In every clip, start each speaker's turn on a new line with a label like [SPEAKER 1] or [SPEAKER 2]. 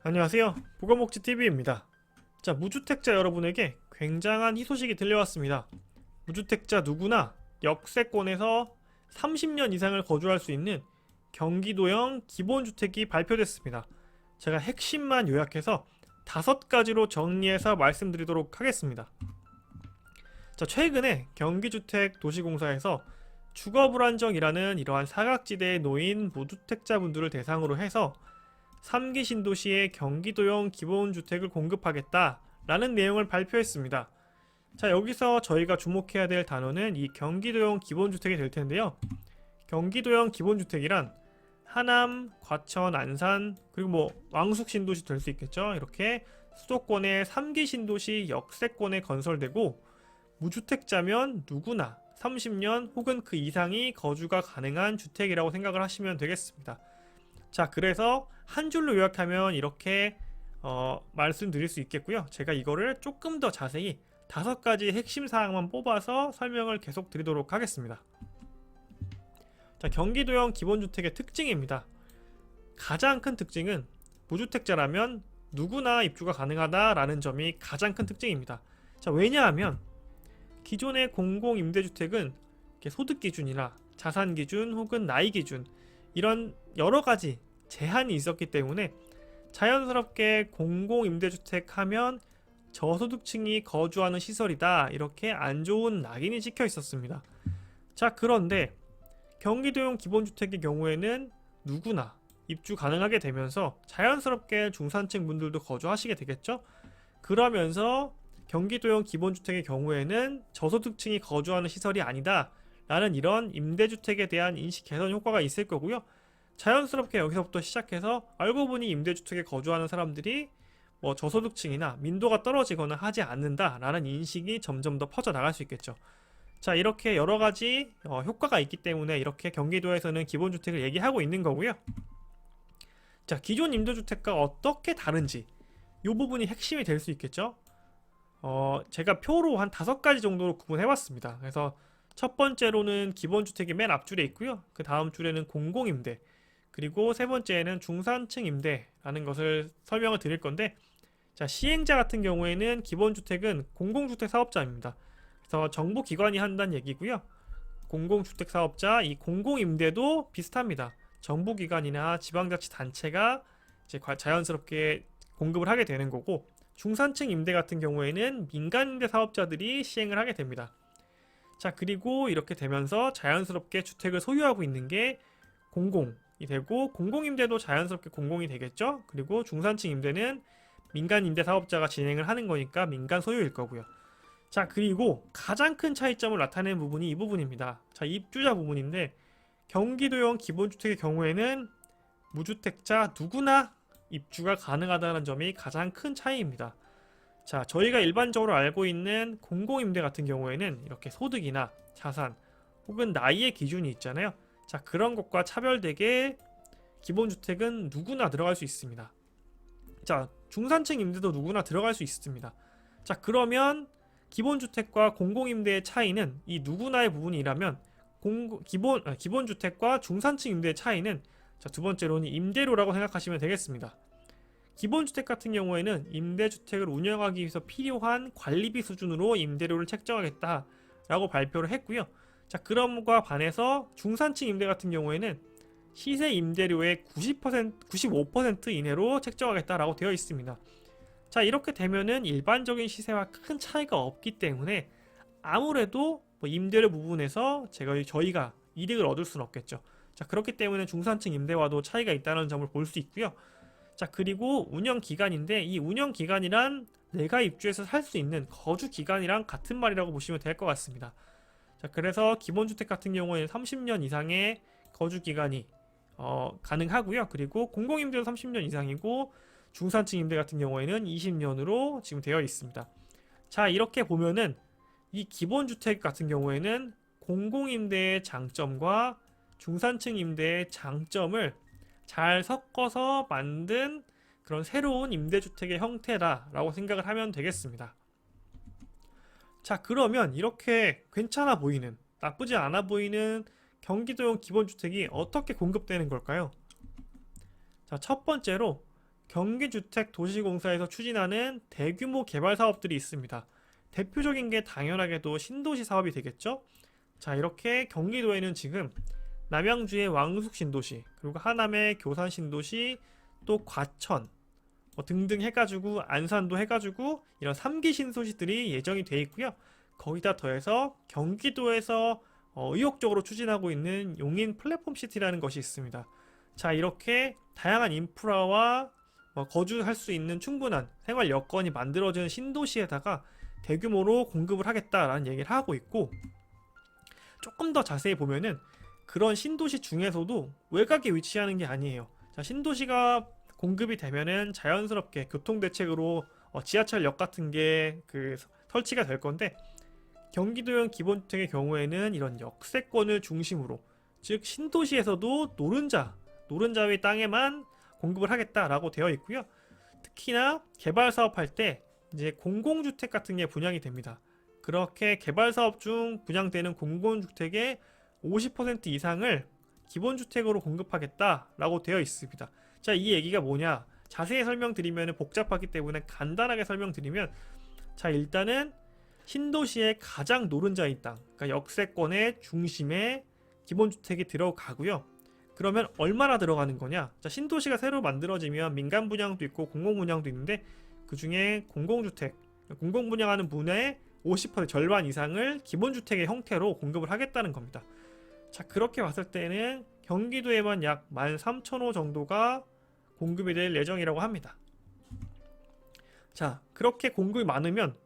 [SPEAKER 1] 안녕하세요. 보건복지TV입니다. 자, 무주택자 여러분에게 굉장한 희소식이 들려왔습니다. 무주택자 누구나 역세권에서 30년 이상을 거주할 수 있는 경기도형 기본주택이 발표됐습니다. 제가 핵심만 요약해서 5가지로 정리해서 말씀드리도록 하겠습니다. 자, 최근에 경기주택도시공사에서 주거불안정이라는 이러한 사각지대에 놓인 무주택자분들을 대상으로 해서 3기 신도시에 경기도형 기본주택을 공급하겠다라는 내용을 발표했습니다. 자, 여기서 저희가 주목해야 될 단어는 이 경기도형 기본주택이 될 텐데요. 경기도형 기본주택이란 하남, 과천, 안산, 그리고 왕숙 신도시 될 수 있겠죠. 이렇게 수도권의 3기 신도시 역세권에 건설되고 무주택자면 누구나 30년 혹은 그 이상이 거주가 가능한 주택이라고 생각을 하시면 되겠습니다. 자, 그래서 한 줄로 요약하면 이렇게 말씀드릴 수 있겠고요. 제가 이거를 조금 더 자세히 5가지 핵심 사항만 뽑아서 설명을 계속 드리도록 하겠습니다. 자, 경기도형 기본주택의 특징입니다. 가장 큰 특징은 무주택자라면 누구나 입주가 가능하다라는 점이 가장 큰 특징입니다. 자, 왜냐하면 기존의 공공임대주택은 소득기준이나 자산기준 혹은 나이기준 이런 여러가지 제한이 있었기 때문에 자연스럽게 공공임대주택 하면 저소득층이 거주하는 시설이다, 이렇게 안 좋은 낙인이 찍혀 있었습니다. 자, 그런데 경기도형 기본주택의 경우에는 누구나 입주 가능하게 되면서 자연스럽게 중산층 분들도 거주하시게 되겠죠. 그러면서 경기도형 기본주택의 경우에는 저소득층이 거주하는 시설이 아니다 라는 이런 임대주택에 대한 인식 개선 효과가 있을 거고요. 자연스럽게 여기서부터 시작해서 알고 보니 임대주택에 거주하는 사람들이 저소득층이나 민도가 떨어지거나 하지 않는다 라는 인식이 점점 더 퍼져나갈 수 있겠죠. 자, 이렇게 여러가지 효과가 있기 때문에 이렇게 경기도에서는 기본주택을 얘기하고 있는 거고요. 자, 기존 임대주택과 어떻게 다른지 이 부분이 핵심이 될 수 있겠죠. 제가 표로 한 5가지 정도로 구분해봤습니다. 그래서 첫 번째로는 기본주택이 맨 앞줄에 있고요. 그 다음 줄에는 공공임대, 그리고 세 번째에는 중산층 임대라는 것을 설명을 드릴 건데, 자, 시행자 같은 경우에는 기본주택은 공공주택 사업자입니다. 그래서 정부기관이 한다는 얘기고요. 공공주택 사업자, 이 공공임대도 비슷합니다. 정부기관이나 지방자치단체가 이제 자연스럽게 공급을 하게 되는 거고, 중산층 임대 같은 경우에는 민간임대 사업자들이 시행을 하게 됩니다. 자, 그리고 이렇게 되면서 자연스럽게 주택을 소유하고 있는 게 공공이 되고, 공공임대도 자연스럽게 공공이 되겠죠. 그리고 중산층 임대는 민간임대 사업자가 진행을 하는 거니까 민간 소유일 거고요. 자, 그리고 가장 큰 차이점을 나타내는 부분이 이 부분입니다. 자, 입주자 부분인데, 경기도형 기본주택의 경우에는 무주택자 누구나 입주가 가능하다는 점이 가장 큰 차이입니다. 자, 저희가 일반적으로 알고 있는 공공임대 같은 경우에는 이렇게 소득이나 자산 혹은 나이의 기준이 있잖아요. 자, 그런 것과 차별되게 기본주택은 누구나 들어갈 수 있습니다. 자, 중산층 임대도 누구나 들어갈 수 있습니다. 자, 그러면 기본주택과 공공임대의 차이는 이 누구나의 부분이라면 기본주택과 중산층 임대의 차이는, 자, 두 번째로는 임대료라고 생각하시면 되겠습니다. 기본주택 같은 경우에는 임대주택을 운영하기 위해서 필요한 관리비 수준으로 임대료를 책정하겠다라고 발표를 했고요. 자, 그럼과 반해서 중산층 임대 같은 경우에는 시세 임대료의 95% 이내로 책정하겠다라고 되어 있습니다. 자, 이렇게 되면은 일반적인 시세와 큰 차이가 없기 때문에 아무래도 임대료 부분에서 저희가 이득을 얻을 수는 없겠죠. 자, 그렇기 때문에 중산층 임대와도 차이가 있다는 점을 볼 수 있고요. 자, 그리고 운영기간인데, 이 운영기간이란 내가 입주해서 살 수 있는 거주기간이랑 같은 말이라고 보시면 될 것 같습니다. 자, 그래서 기본주택 같은 경우에는 30년 이상의 거주기간이 가능하고요. 그리고 공공임대도 30년 이상이고, 중산층 임대 같은 경우에는 20년으로 지금 되어 있습니다. 자, 이렇게 보면은 이 기본주택 같은 경우에는 공공임대의 장점과 중산층 임대의 장점을 잘 섞어서 만든 그런 새로운 임대주택의 형태다라고 생각을 하면 되겠습니다. 자, 그러면 이렇게 괜찮아 보이는, 나쁘지 않아 보이는 경기도용 기본주택이 어떻게 공급되는 걸까요? 자, 첫 번째로 경기주택도시공사에서 추진하는 대규모 개발 사업들이 있습니다. 대표적인 게 당연하게도 신도시 사업이 되겠죠? 자, 이렇게 경기도에는 지금 남양주의 왕숙 신도시, 그리고 하남의 교산 신도시, 또 과천 등등 해가지고 안산도 해가지고 이런 3기 신도시들이 예정이 돼 있고요. 거기다 더해서 경기도에서 의욕적으로 추진하고 있는 용인 플랫폼 시티라는 것이 있습니다. 자, 이렇게 다양한 인프라와 거주할 수 있는 충분한 생활 여건이 만들어지는 신도시에다가 대규모로 공급을 하겠다라는 얘기를 하고 있고, 조금 더 자세히 보면은 그런 신도시 중에서도 외곽에 위치하는 게 아니에요. 자, 신도시가 공급이 되면은 자연스럽게 교통대책으로 지하철역 같은 게 설치가 될 건데, 경기도형 기본주택의 경우에는 이런 역세권을 중심으로, 즉 신도시에서도 노른자의 땅에만 공급을 하겠다라고 되어 있고요. 특히나 개발 사업할 때 이제 공공주택 같은 게 분양이 됩니다. 그렇게 개발 사업 중 분양되는 공공주택의 50% 이상을 기본주택으로 공급하겠다라고 되어 있습니다. 자, 이 얘기가 뭐냐? 자세히 설명드리면 복잡하기 때문에 간단하게 설명드리면, 자, 일단은 신도시의 가장 노른자의 땅, 그러니까 역세권의 중심에 기본주택이 들어가고요. 그러면 얼마나 들어가는 거냐? 자, 신도시가 새로 만들어지면 민간 분양도 있고 공공 분양도 있는데, 그 중에 공공주택, 공공 분양하는 분의 50% 절반 이상을 기본주택의 형태로 공급을 하겠다는 겁니다. 자, 그렇게 봤을 때는 경기도에만 약 13,000호 정도가 공급이 될 예정이라고 합니다. 자, 그렇게 공급이 많으면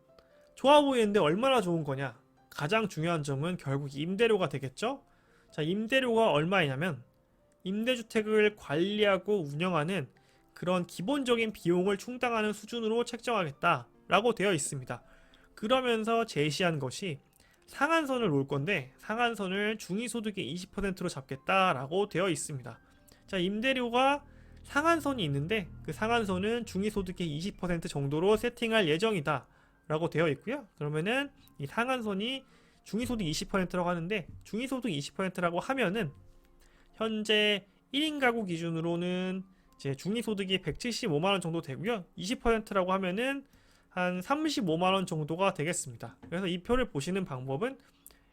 [SPEAKER 1] 좋아 보이는데 얼마나 좋은 거냐? 가장 중요한 점은 결국 임대료가 되겠죠? 자, 임대료가 얼마이냐면 임대주택을 관리하고 운영하는 그런 기본적인 비용을 충당하는 수준으로 책정하겠다라고 되어 있습니다. 그러면서 제시한 것이 상한선을 놓을 건데, 상한선을 중위소득의 20%로 잡겠다라고 되어 있습니다. 자, 임대료가 상한선이 있는데 그 상한선은 중위소득의 20% 정도로 세팅할 예정이다 라고 되어 있고요. 그러면은 이 상한선이 중위소득 20%라고 하는데, 중위소득 20%라고 하면은 현재 1인 가구 기준으로는 이제 중위소득이 175만원 정도 되고요. 20%라고 하면은 한 35만원 정도가 되겠습니다. 그래서 이 표를 보시는 방법은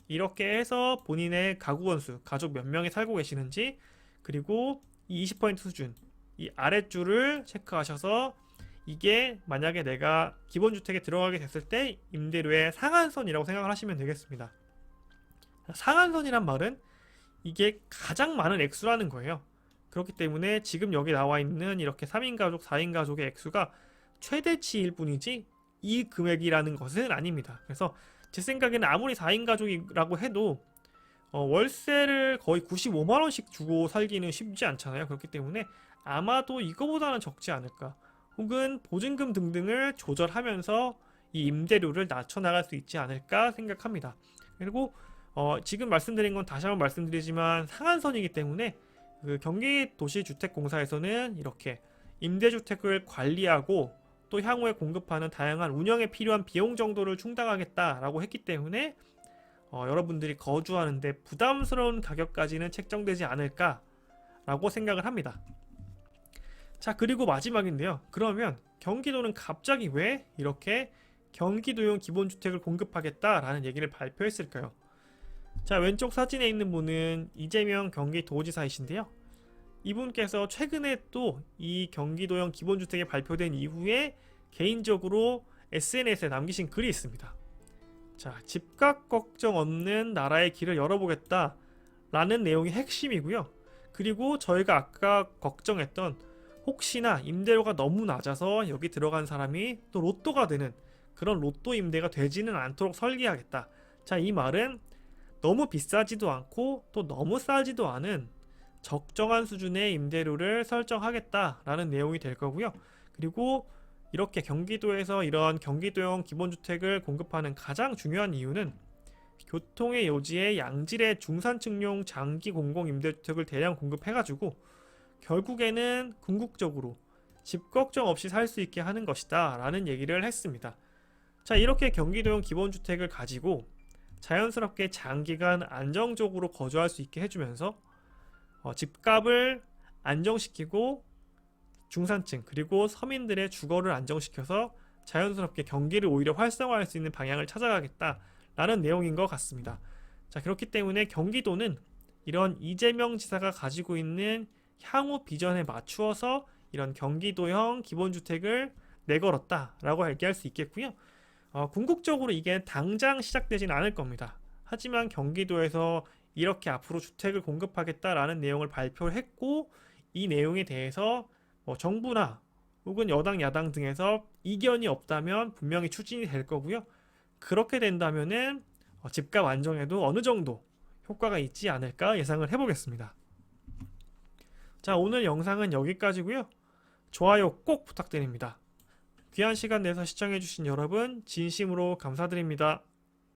[SPEAKER 1] 이렇게 해서 본인의 가구 건수, 가족 몇 명이 살고 계시는지, 그리고 이 20% 수준, 이 아랫줄을 체크하셔서 이게 만약에 내가 기본주택에 들어가게 됐을 때 임대료의 상한선이라고 생각을 하시면 되겠습니다. 상한선이란 말은 이게 가장 많은 액수라는 거예요. 그렇기 때문에 지금 여기 나와 있는 이렇게 3인 가족, 4인 가족의 액수가 최대치일 뿐이지 이 금액이라는 것은 아닙니다. 그래서 제 생각에는 아무리 4인 가족이라고 해도 월세를 거의 95만원씩 주고 살기는 쉽지 않잖아요. 그렇기 때문에 아마도 이거보다는 적지 않을까, 혹은 보증금 등등을 조절하면서 이 임대료를 낮춰나갈 수 있지 않을까 생각합니다. 그리고 지금 말씀드린 건 다시 한번 말씀드리지만 상한선이기 때문에 그 경기도시주택공사에서는 이렇게 임대주택을 관리하고 또 향후에 공급하는 다양한 운영에 필요한 비용 정도를 충당하겠다라고 했기 때문에 여러분들이 거주하는데 부담스러운 가격까지는 책정되지 않을까라고 생각을 합니다. 자, 그리고 마지막인데요. 그러면 경기도는 갑자기 왜 이렇게 경기도용 기본주택을 공급하겠다라는 얘기를 발표했을까요? 자, 왼쪽 사진에 있는 분은 이재명 경기도지사이신데요. 이분께서 최근에 또 이 경기도형 기본주택이 발표된 이후에 개인적으로 SNS에 남기신 글이 있습니다. 자, 집값 걱정 없는 나라의 길을 열어보겠다 라는 내용이 핵심이고요. 그리고 저희가 아까 걱정했던 혹시나 임대료가 너무 낮아서 여기 들어간 사람이 또 로또가 되는 그런 로또 임대가 되지는 않도록 설계하겠다. 자, 이 말은 너무 비싸지도 않고 또 너무 싸지도 않은 적정한 수준의 임대료를 설정하겠다라는 내용이 될 거고요. 그리고 이렇게 경기도에서 이런 경기도형 기본주택을 공급하는 가장 중요한 이유는 교통의 요지에 양질의 중산층용 장기 공공임대주택을 대량 공급해가지고 결국에는 궁극적으로 집 걱정 없이 살 수 있게 하는 것이다 라는 얘기를 했습니다. 자, 이렇게 경기도형 기본주택을 가지고 자연스럽게 장기간 안정적으로 거주할 수 있게 해주면서 집값을 안정시키고 중산층 그리고 서민들의 주거를 안정시켜서 자연스럽게 경기를 오히려 활성화할 수 있는 방향을 찾아가겠다라는 내용인 것 같습니다. 자, 그렇기 때문에 경기도는 이런 이재명 지사가 가지고 있는 향후 비전에 맞추어서 이런 경기도형 기본주택을 내걸었다라고 얘기할 수 있겠고요. 궁극적으로 이게 당장 시작되진 않을 겁니다. 하지만 경기도에서 이렇게 앞으로 주택을 공급하겠다라는 내용을 발표를 했고, 이 내용에 대해서 정부나 혹은 여당 야당 등에서 이견이 없다면 분명히 추진이 될 거고요. 그렇게 된다면은 집값 안정에도 어느 정도 효과가 있지 않을까 예상을 해보겠습니다. 자, 오늘 영상은 여기까지고요. 좋아요 꼭 부탁드립니다. 귀한 시간 내서 시청해주신 여러분 진심으로 감사드립니다.